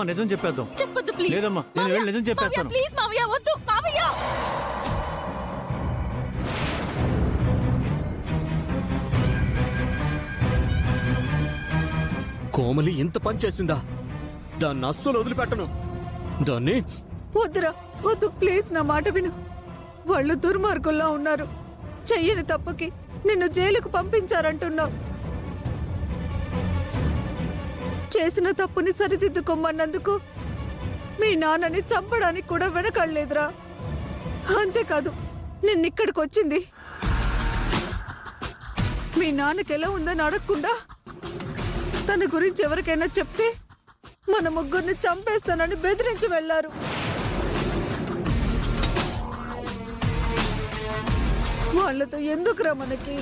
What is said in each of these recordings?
నిజం చెప్పేద్దాం. చెప్పొద్దు ప్లీజ్. లేదమ్మా, నేను వెళ్ళి నిజం చెప్పేస్తాను. ప్లీజ్ మావయ్య, వద్దు మావయ్య. కోమలి ఇంత పని చేసిందా? దాన్ని అస్సలు వదిలిపెట్టను. దాన్ని వద్దురా, వద్దు ప్లీజ్, నా మాట విను. వాళ్ళు దుర్మార్గుల్లా ఉన్నారు. చెయ్యని తప్పుకి నిన్ను జైలుకు పంపించారంటున్నావు. చేసిన తప్పుని సరిదిద్దుకోమన్నందుకు మీ నాన్నని చంపడానికి కూడా వెనకాడలేదురా. అంతేకాదు, నిన్నిక్కడికి వచ్చింది మీ నాన్నకి ఎలా ఉందని అడగకుండా తన గురించి ఎవరికైనా చెప్తే మన ముగ్గురిని చంపేస్తానని బెదిరించి వెళ్లారు. వాళ్ళతో ఎందుకురా మనకి?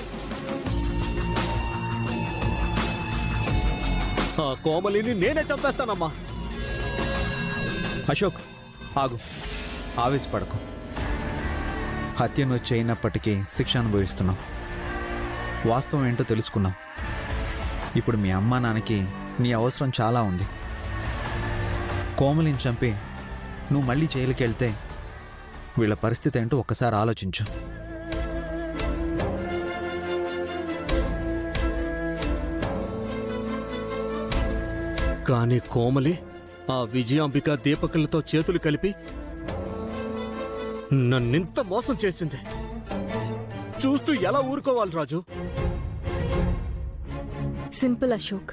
ఆ కోమలిని నేనే చంపేస్తానమ్మా. అశోక్, ఆగు, ఆవేశపడకు. హత్య నువ్వు చేయనప్పటికీ శిక్ష అనుభవిస్తున్నావు. వాస్తవం ఏంటో తెలుసుకున్నావు. ఇప్పుడు మీ అమ్మా నాన్నకి నీ అవసరం చాలా ఉంది. కోమలిని చంపి నువ్వు మళ్ళీ జైలుకి వెళ్తే వీళ్ళ పరిస్థితి ఏంటో ఒక్కసారి ఆలోచించు. కానీ కోమలి ఆ విజయాంబిక దీపకులతో చేతులు కలిపి నన్నింత మోసం చేసింది. చూస్తూ ఎలా ఊరుకోవాలి రాజు? సింపుల్ అశోక్,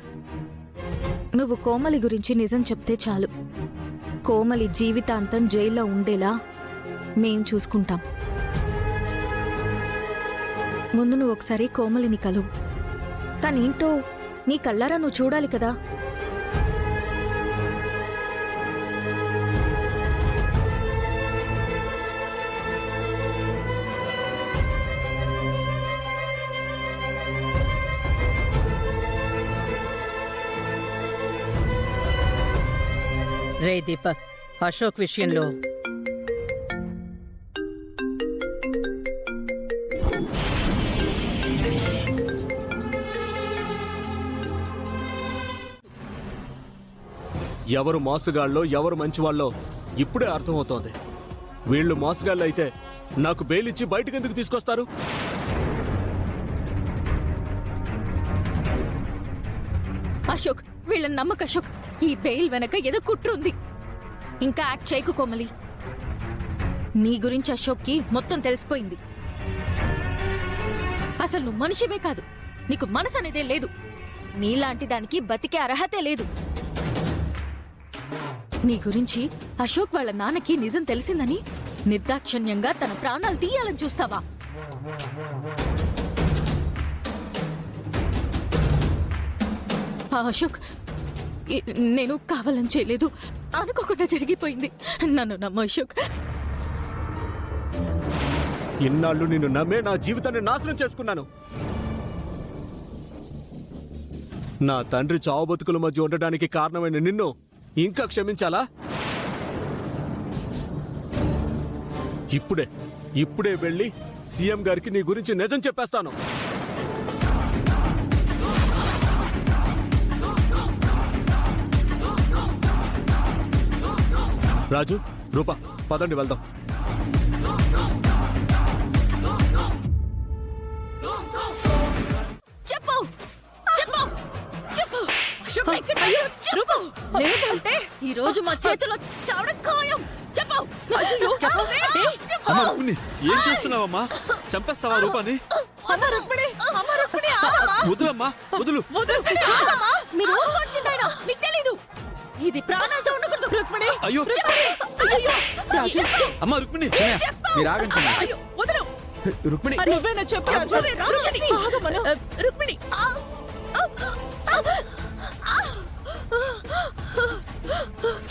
నువ్వు కోమలి గురించి నిజం చెప్తే చాలు. కోమలి జీవితాంతం జైల్లో ఉండేలా మేం చూసుకుంటాం. ముందు నువ్వు ఒకసారి కోమలిని కలువు. తనేంటో నీ కళ్ళారా నువ్వు చూడాలి కదా. రే దీపక్, అశోక్ విషయంలో ఎవరు మోసగాళ్ళో ఎవరు మంచివాళ్ళో ఇప్పుడే అర్థమవుతోంది. వీళ్ళు మోసగాళ్ళు అయితే నాకు బెయిలిచ్చి బయటకు ఎందుకు తీసుకొస్తారు? అశోక్, వీళ్ళని నమ్మక అశోక్. ఈ బెయిల్ వెనక ఏదో కుట్ర ఉంది. ఇంకా యాక్ట్ చేయకు కోమలి. నీ గురించి అశోక్కి మొత్తం తెలిసిపోయింది. అసలు నువ్వు మనిషివే కాదు, నీకు మనసు అనేదే లేదు. నీలాంటి దానికి బతికే అర్హతే లేదు. నీ గురించి అశోక్ వాళ్ళ నాన్నకి నిజం తెలిసిందని నిర్దాక్షణ్యంగా తన ప్రాణాలు తీయాలని చూస్తావా? అశోక్, నేను కావాలని చేయలేదు, అనుకోకుండా జరిగిపోయింది. నన్ను నమ్మ అశోక్. ఇన్నాళ్ళు నిన్ను నమ్మే నా జీవితాన్ని నాశనం చేసుకున్నాను. నా తండ్రి చావు బతుకుల మధ్య ఉండడానికి కారణమైన నిన్ను ఇంకా క్షమించాలా? ఇప్పుడే వెళ్ళి సీఎం గారికి నీ గురించి నిజం చెప్పేస్తాను. రాజు, రూపా, పదండి వెళ్దాం. చెప్పు చెప్పు చెప్పు అశోక్, చెప్పు. లేదంటే ఈ రోజు మా చేతిలో చావడం ఖాయం. చెప్పు. ఏం చేస్తున్నావమ్మా? చంపేస్తావా రూపాని? వదులమ్మా, వదులు. మీరు ఊరుకోవచ్చిందాయన, మీకు తెలీదు. ఇది ప్రాణాలతో ఉండకూడదు రుక్మిణి. అయ్యో రాజు, అమ్మా రుక్మిణి, మీరు ఆగండి. వదలు. రుక్మిణి, నువ్వేనా చెప్పు రాజు? రుక్మిణి,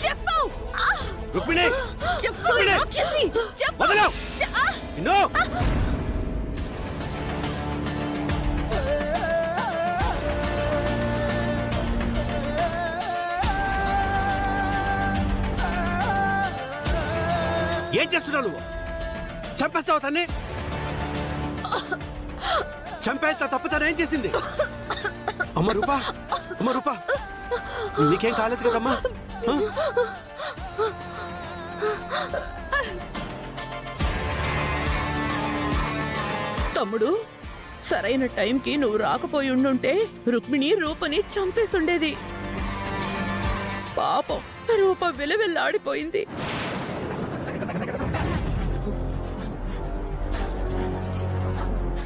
చెప్పు. రుక్మిణి, చెప్పు రాక్షసి, చెప్పు. వదలు. నో. ఏం చేస్తున్నావు నువ్వు? చంపేస్తావు తన్ని? చంపేస్తా తప్పు తను ఏం చేసింది? అమ్మ రూపా, నీకేం కాలేదు కదమ్మా ఆ? తమ్ముడు, సరైన టైంకి నువ్వు రాకపోయి ఉండుంటే రుక్మిణి రూపని చంపేసుండేది. పాపం రూప విలవిల్లాడిపోయింది.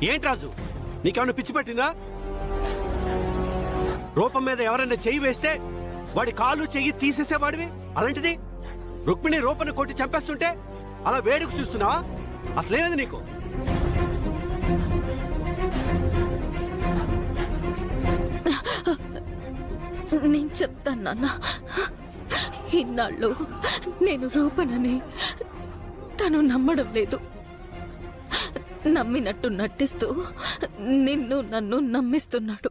ఏంటి రాజు, నీకేమన్నా పిచ్చి పట్టిందా? రూపం మీద ఎవరైనా చెయ్యి వేస్తే వాడి కాలు చెయ్యి తీసేసేవాడివి, అలాంటిది రుక్మిణి రూపని కొట్టి చంపేస్తుంటే అలా వేడుకు చూస్తున్నావా? అసలేమది నీకు? నేను చెప్తాను నాన్న. ఇన్నాళ్ళు నేను రూపనని తను నమ్మడం లేదు. నమ్మినట్టు నటిస్తూ నిన్ను నన్ను నమ్మిస్తున్నాడు.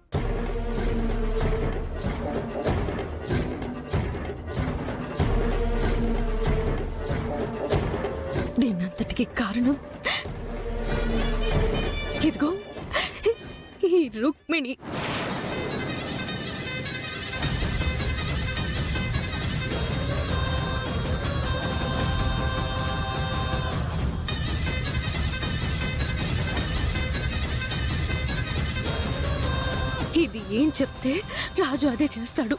దీనంతటికి కారణం ఇదిగో ఈ రుక్మిణి. ఇది ఏం చెప్తే రాజు అదే చేస్తాడు.